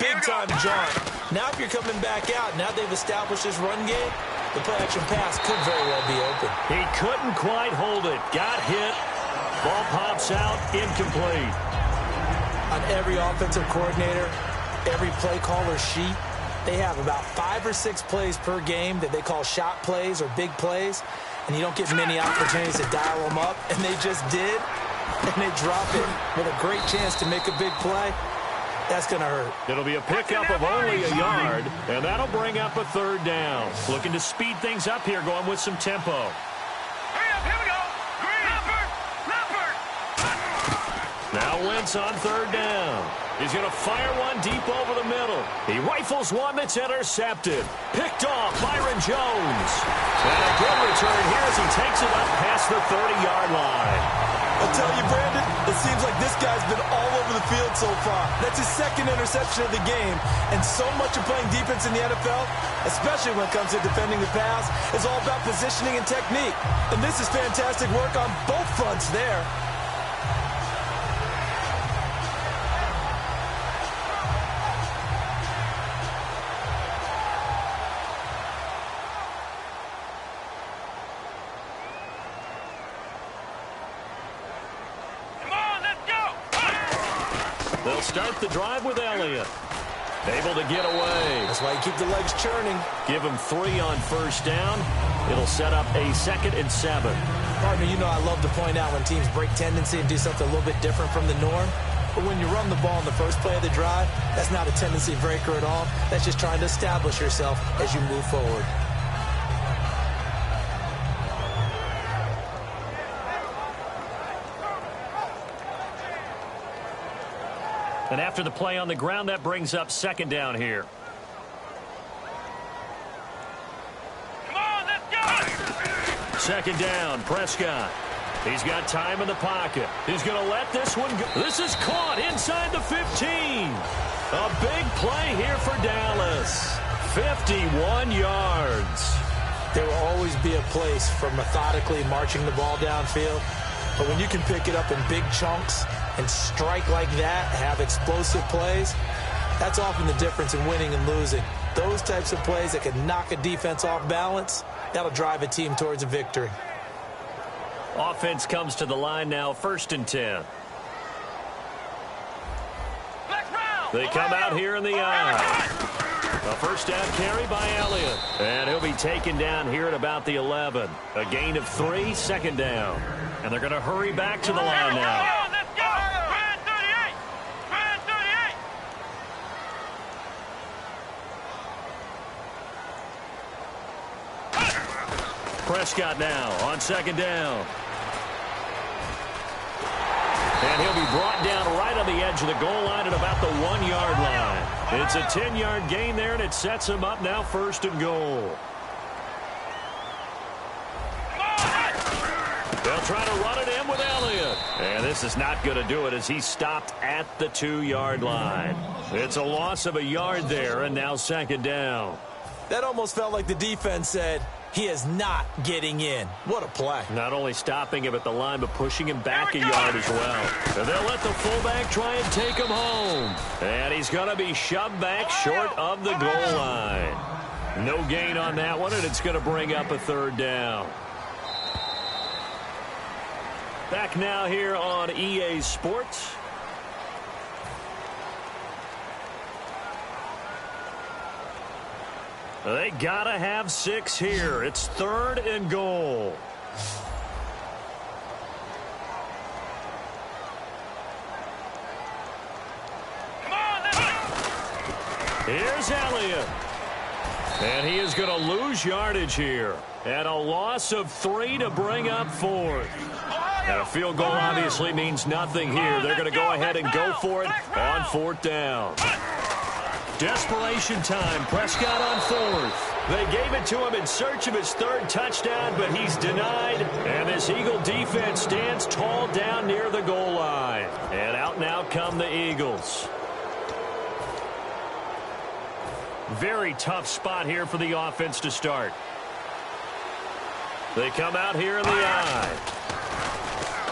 C: big-time jaunt? Now if you're coming back out, now they've established this run game, the play-action pass could very well be open.
B: He couldn't quite hold it. Got hit. Ball pops out. Incomplete.
C: On every offensive coordinator, every play caller sheet, they have about 5 or 6 plays per game that they call shot plays or big plays, and you don't get many opportunities to dial them up, and they just did, and they drop it with a great chance to make a big play. That's going to hurt.
B: It'll be a pickup of only a yard, and that'll bring up a third down. Looking to speed things up here, going with some tempo.
D: Hurry up, here we go! Green! Leopard!
B: Now Wentz on third down. He's going to fire one deep over the middle. He rifles one that's intercepted. Picked off Byron Jones. And a good return here as he takes it up past the 30-yard line.
C: I'll tell you, Brandon, it seems like this guy's been all over the field so far. That's his second interception of the game. And so much of playing defense in the NFL, especially when it comes to defending the pass, is all about positioning and technique. And this is fantastic work on both fronts there.
B: They'll start the drive with Elliott. Able to get away.
C: That's why you keep the legs churning.
B: Give him 3 on first down. It'll set up a 2nd and 7.
C: Partner, you know I love to point out when teams break tendency and do something a little bit different from the norm. But when you run the ball in the first play of the drive, that's not a tendency breaker at all. That's just trying to establish yourself as you move forward.
B: And after the play on the ground, that brings up second down here.
D: Come on, let's go!
B: Second down, Prescott. He's got time in the pocket. He's going to let this one go. This is caught inside the 15. A big play here for Dallas. 51 yards.
C: There will always be a place for methodically marching the ball downfield. But when you can pick it up in big chunks and strike like that, have explosive plays, that's often the difference in winning and losing. Those types of plays that can knock a defense off balance, that'll drive a team towards a victory.
B: Offense comes to the line now, 1st and 10. They come out here in the eye. A first down carry by Elliott. And he'll be taken down here at about the 11. A gain of 3, 2nd down. And they're going to hurry back to the line now.
D: Let's go! Red 38! Red 38!
B: Prescott now on 2nd down. And he'll be brought down right on the edge of the goal line at about the 1-yard line. It's a 10-yard gain there, and it sets him up now 1st and goal. They'll try to run it in with Elliott. And this is not going to do it as he's stopped at the 2-yard line. It's a loss of a yard there, and now 2nd down.
C: That almost felt like the defense said, he is not getting in. What a play.
B: Not only stopping him at the line, but pushing him back a yard as well. And they'll let the fullback try and take him home. And he's going to be shoved back short of the goal line. No gain on that one, and it's going to bring up a 3rd down. Back now here on EA Sports. They gotta have 6 here. It's 3rd and goal.
D: Come on, let's go!
B: Here's Elliott. And he is going to lose yardage here. And a loss of 3 to bring up 4th. And a field goal obviously means nothing here. They're going to go ahead and go for it on 4th down. Desperation time. Prescott on 4th. They gave it to him in search of his 3rd touchdown, but he's denied. And this Eagle defense stands tall down near the goal line. And out now come the Eagles. Very tough spot here for the offense to start. They come out here in the eye.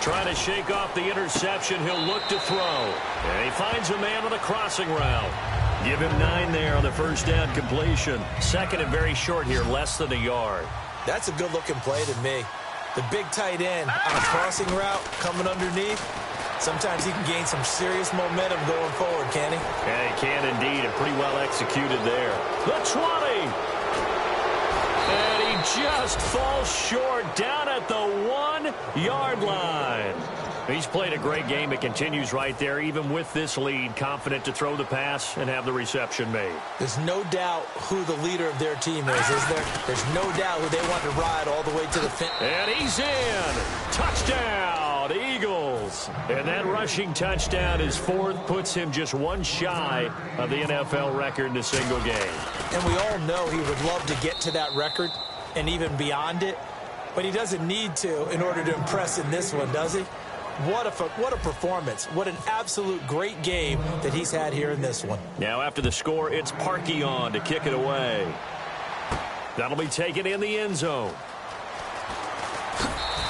B: Trying to shake off the interception. He'll look to throw. And he finds a man on the crossing route. Give him 9 there on the 1st down completion. 2nd and very short here, less than a yard.
C: That's a good-looking play to me. The big tight end on a crossing route coming underneath. Sometimes he can gain some serious momentum going forward, can he?
B: Yeah, he can indeed, and pretty well executed there. The 20. And he just falls short down at the 1-yard line. He's played a great game. It continues right there, even with this lead, confident to throw the pass and have the reception made.
C: There's no doubt who the leader of their team is there? There's no doubt who they want to ride all the way to the finish.
B: And he's in. Touchdown, Eagles. And that rushing touchdown is 4th, puts him just 1 shy of the NFL record in a single game.
C: And we all know he would love to get to that record and even beyond it, but he doesn't need to in order to impress in this one, does he? What a performance. What an absolute great game that he's had here in this one.
B: Now after the score, it's Parkey on to kick it away. That'll be taken in the end zone.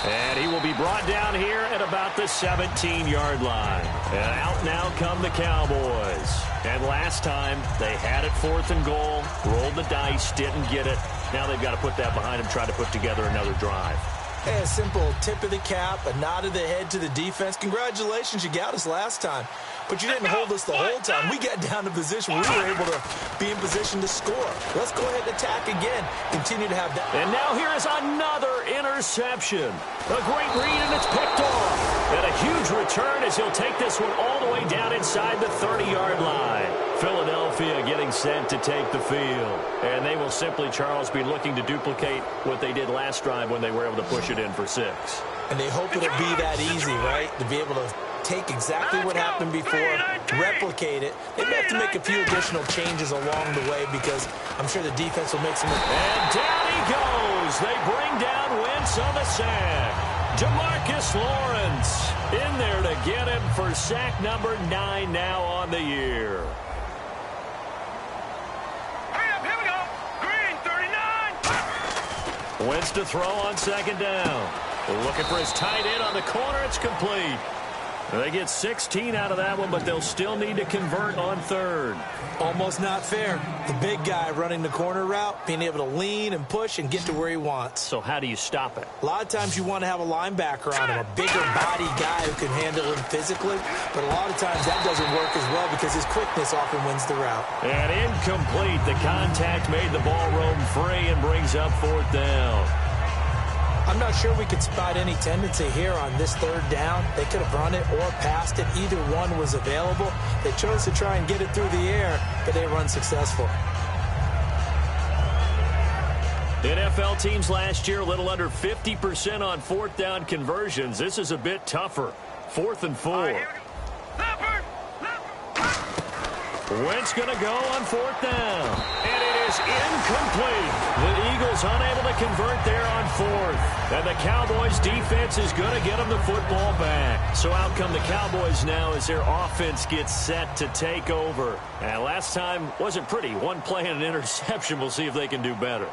B: And he will be brought down here at about the 17-yard line. And out now come the Cowboys. And last time, they had it 4th and goal, rolled the dice, didn't get it. Now they've got to put that behind them, try to put together another drive.
C: Hey, a simple tip of the cap, a nod of the head to the defense. Congratulations, you got us last time. But you didn't hold us the whole time. We got down to position where we were able to be in position to score. Let's go ahead and attack again. Continue to have that.
B: And now here is another interception. A great read, and it's picked off. And a huge return as he'll take this one all the way down inside the 30-yard line. Philadelphia getting set to take the field. And they will simply, Charles, be looking to duplicate what they did last drive when they were able to push it in for 6.
C: And they hope it'll be that easy, right? To be able to take exactly what happened before, replicate it. They may have to make a few additional changes along the way because I'm sure the defense will make some...
B: And down he goes. They bring down Wentz on the sack. Demarcus Lawrence in there to get him for sack number 9 now on the year.
D: Here we go. Green, 39.
B: Wentz to throw on second down. Looking for his tight end on the corner. It's complete. They get 16 out of that one, but they'll still need to convert on third.
C: Almost not fair. The big guy running the corner route, being able to lean and push and get to where he wants.
B: So how do you stop it?
C: A lot of times you want to have a linebacker on him, a bigger body guy who can handle him physically, but a lot of times that doesn't work as well because his quickness often wins the route.
B: And incomplete. The contact made the ball roam free and brings up fourth down.
C: I'm not sure we could spot any tendency here on this third down. They could have run it or passed it. Either one was available. They chose to try and get it through the air, but they were unsuccessful.
B: NFL teams last year, a little under 50% on fourth down conversions. This is a bit tougher. 4th and 4. Wentz going to go on fourth down. And it is incomplete. The Eagles unable to convert there on fourth. And the Cowboys defense is going to get them the football back. So out come the Cowboys now as their offense gets set to take over. And last time wasn't pretty. One play and an interception. We'll see if they can do better.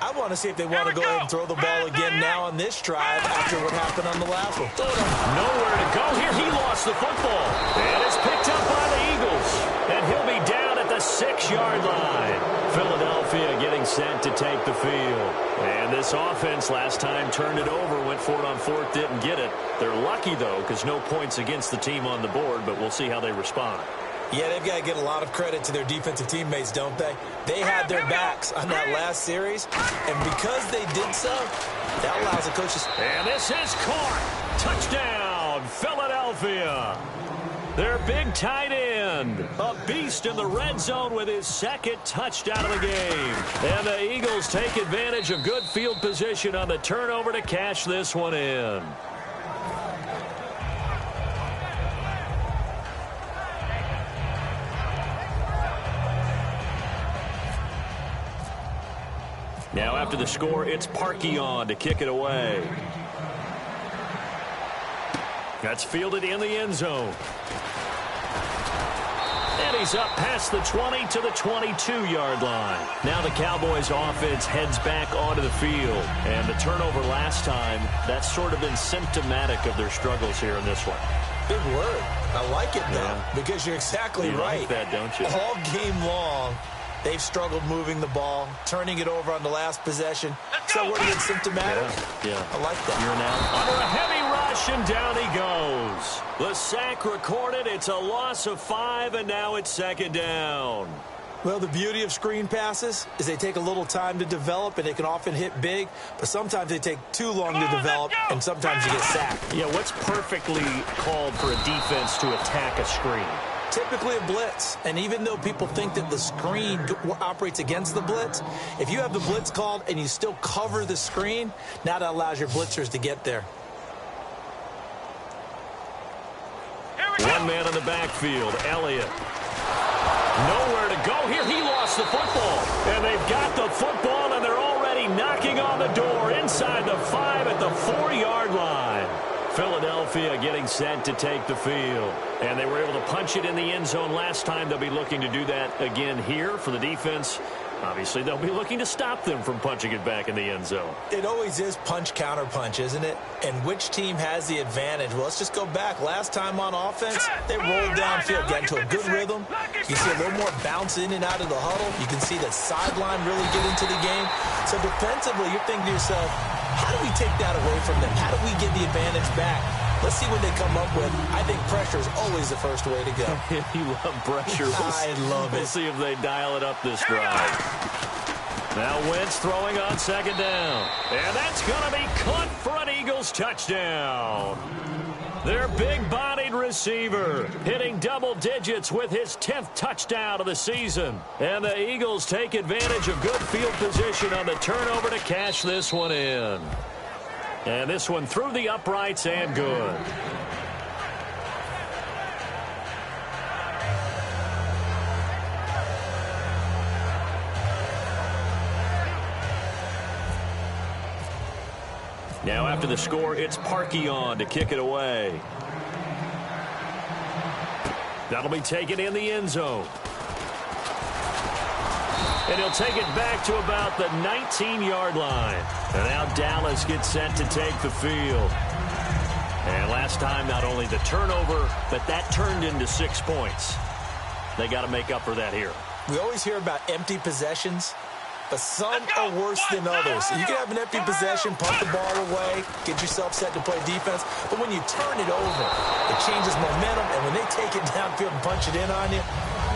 C: I want to see if they want to go ahead and throw the ball again now on this drive after what happened on the last one.
B: Nowhere to go here. He lost the football. And it's picked up by the Eagles. And he'll be down at the 6-yard line. Philadelphia getting set to take the field. And this offense last time turned it over, went for it on fourth, didn't get it. They're lucky, though, because no points against the team on the board, but we'll see how they respond.
C: Yeah, they've got to get a lot of credit to their defensive teammates, don't they? They had their backs on that last series, and because they did so, that allows the coaches...
B: And this is caught. Touchdown, Philadelphia. Their big tight end, a beast in the red zone with his second touchdown of the game. And the Eagles take advantage of good field position on the turnover to cash this one in. Now after the score, it's Parkey on to kick it away. That's fielded in the end zone. And he's up past the 20 to the 22-yard line. Now the Cowboys offense heads back onto the field. And the turnover last time, that's sort of been symptomatic of their struggles here in this one.
C: Big word. I like it, though, because you're exactly right.
B: You like that, don't you?
C: All game long, they've struggled moving the ball, turning it over on the last possession. So word it's symptomatic?
B: Yeah.
C: I like that.
B: You're now under a heavy rush, and down he goes. The sack recorded. It's a loss of 5, and now it's second down.
C: Well, the beauty of screen passes is they take a little time to develop, and they can often hit big, but sometimes they take too long to develop, and sometimes you get sacked.
B: Yeah, what's perfectly called for a defense to attack a screen?
C: Typically a blitz, and even though people think that the screen operates against the blitz, if you have the blitz called and you still cover the screen, now that allows your blitzers to get there.
B: One man in the backfield, Elliott. Nowhere to go here. He lost the football. And they've got the football, and they're already knocking on the door inside the 5 at the 4-yard line. Philadelphia getting set to take the field. And they were able to punch it in the end zone last time. They'll be looking to do that again here for the defense. Obviously, they'll be looking to stop them from punching it back in the end zone.
C: It always is punch-counter-punch, isn't it? And which team has the advantage? Well, let's just go back. Last time on offense, they rolled downfield, got into a good rhythm. You see a little more bounce in and out of the huddle. You can see the sideline really get into the game. So defensively, you're thinking to yourself, how do we take that away from them? How do we get the advantage back? Let's see what they come up with. I think pressure is always the first way to go.
B: You love pressure.
C: I love it.
B: We'll see if they dial it up this drive. Now Wentz throwing on second down. And that's going to be caught for an Eagles touchdown. Their big-bodied receiver hitting double digits with his 10th touchdown of the season. And the Eagles take advantage of good field position on the turnover to cash this one in. And this one through the uprights and good. Now after the score, it's Parkey on to kick it away. That'll be taken in the end zone. And he'll take it back to about the 19-yard line. And now Dallas gets set to take the field. And last time, not only the turnover, but that turned into 6 points. They got to make up for that here.
C: We always hear about empty possessions, but some are worse than others. You can have an empty possession, pump the ball away, get yourself set to play defense, but when you turn it over, it changes momentum, and when they take it downfield and punch it in on you,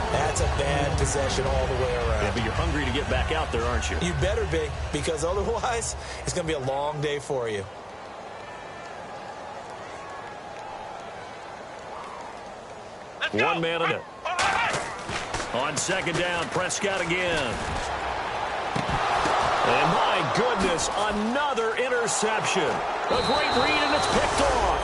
C: that's a bad possession all the way around.
B: Yeah, but you're hungry to get back out there, aren't you?
C: You better be, because otherwise, it's going to be a long day for you.
B: One man in it. On second down, Prescott again. And my goodness, another interception. A great read, and it's picked off.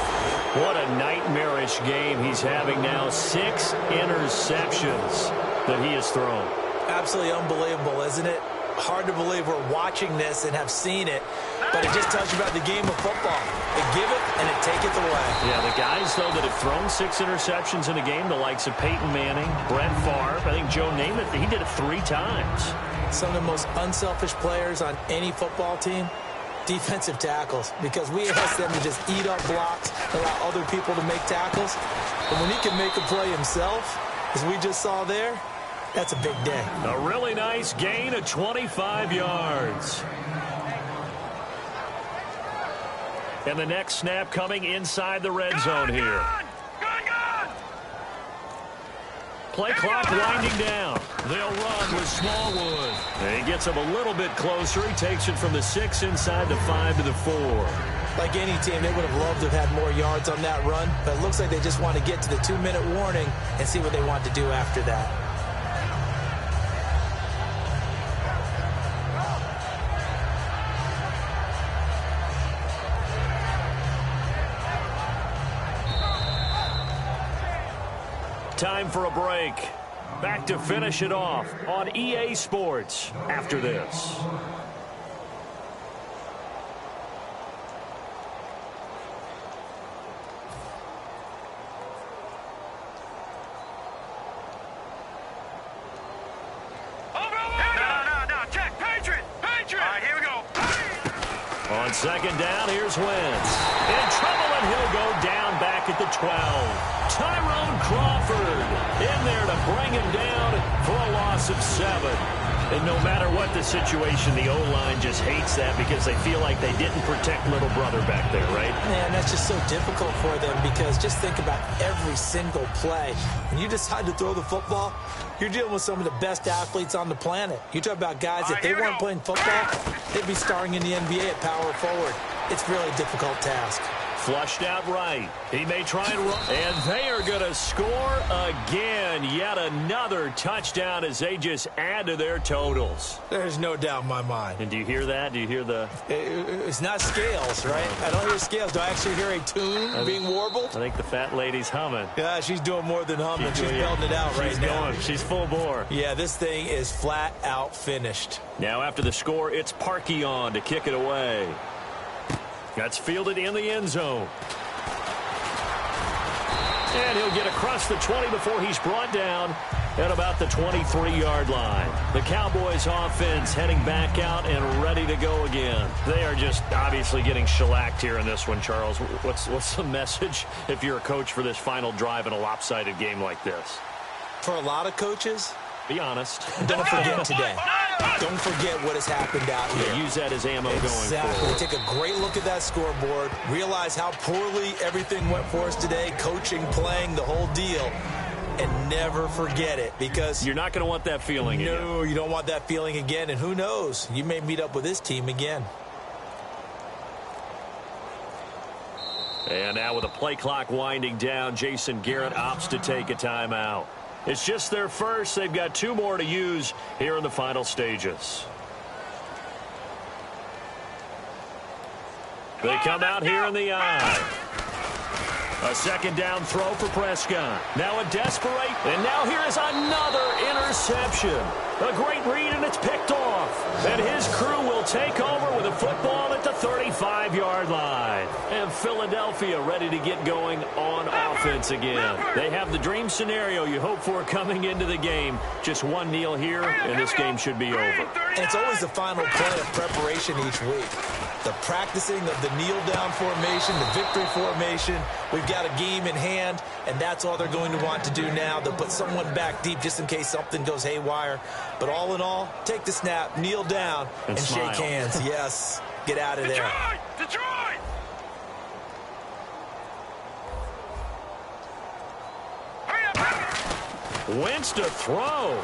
B: What a nightmarish game he's having now. 6 interceptions that he has thrown.
C: Absolutely unbelievable, isn't it? Hard to believe we're watching this and have seen it, but it just tells you about the game of football. They give it, and it taketh away.
B: Yeah, the guys, though, that have thrown 6 interceptions in a game, the likes of Peyton Manning, Brett Favre, I think Joe Namath, he did it 3 times.
C: Some of the most unselfish players on any football team, defensive tackles, because we ask them to just eat up blocks, allow other people to make tackles. But when he can make a play himself, as we just saw there, that's a big day.
B: A really nice gain of 25 yards. And the next snap coming inside the red zone here. Play clock winding down. They'll run with Smallwood. And he gets him a little bit closer. He takes it from the 6 inside the 5 to the 4.
C: Like any team, they would have loved to have had more yards on that run, but it looks like they just want to get to the 2-minute warning and see what they want to do after that.
B: Time for a break. Back to finish it off on EA Sports after this.
D: No, check. Patriot. All right, here we go.
B: On second down, here's Wentz. In trouble, and he'll go down back at the 12. Tyrone Crawford in there to bring him down for a loss of 7. And no matter what the situation, the O-line just hates that because they feel like they didn't protect little brother back there, right?
C: Man, that's just so difficult for them because just think about every single play. When you decide to throw the football, you're dealing with some of the best athletes on the planet. You talk about guys, if they weren't playing football, they'd be starring in the NBA at power forward. It's really a difficult task.
B: Flushed out right. He may try and run. And they are going to score again. Yet another touchdown as they just add to their totals.
C: There's no doubt in my mind.
B: And do you hear that? Do you hear the...
C: It's not scales, right? I don't hear scales. Do I actually hear a tune being warbled?
B: I think the fat lady's humming.
C: Yeah, she's doing more than humming. She's belting it out right now.
B: She's full bore.
C: Yeah, this thing is flat out finished.
B: Now after the score, it's Parkey on to kick it away. That's fielded in the end zone. And he'll get across the 20 before he's brought down at about the 23-yard line. The Cowboys offense heading back out and ready to go again. They are just obviously getting shellacked here in this one, Charles. What's the message if you're a coach for this final drive in a lopsided game like this?
C: For a lot of coaches,
B: be honest.
C: Don't forget today. Don't forget what has happened out here.
B: Use that as ammo going forward.
C: Take a great look at that scoreboard. Realize how poorly everything went for us today. Coaching, playing, the whole deal. And never forget it because...
B: You're not going to want that feeling again.
C: No, you don't want that feeling again. And who knows? You may meet up with this team again.
B: And now with the play clock winding down, Jason Garrett opts to take a timeout. It's just their first. They've got 2 more to use here in the final stages. They come out here in the eye. A second down throw for Prescott. Now a desperate, and now here is another interception. A great read, and it's picked off. And his crew will take over with a football at the 35-yard line. And Philadelphia ready to get going on offense again. They have the dream scenario you hope for coming into the game. Just one kneel here, and this game should be over.
C: And it's always the final play of preparation each week. The practicing of the kneel-down formation, the victory formation. We've got a game in hand, and that's all they're going to want to do now. They'll put someone back deep just in case something goes haywire. But all in all, take the snap, kneel down, and shake hands. Yes, get out of there.
D: Detroit!
B: Wentz to throw.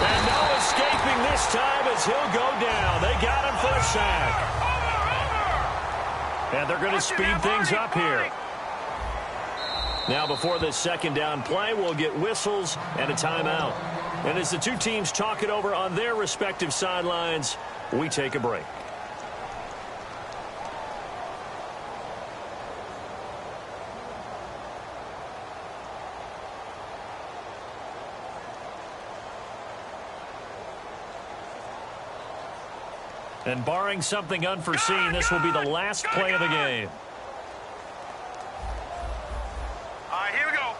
B: And no escaping this time as he'll go down. They got him for a sack. And they're going to speed things up here. Now before this second down play, we'll get whistles and a timeout. And as the two teams talk it over on their respective sidelines, we take a break. And barring something unforeseen, this will be the last play of the game.
D: All right, here we go.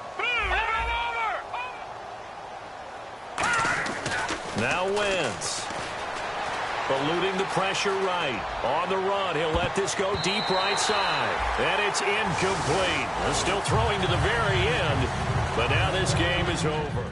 B: Now Wentz. Eluding the pressure right. On the run, he'll let this go deep right side. And it's incomplete. Still throwing to the very end. But now this game is over.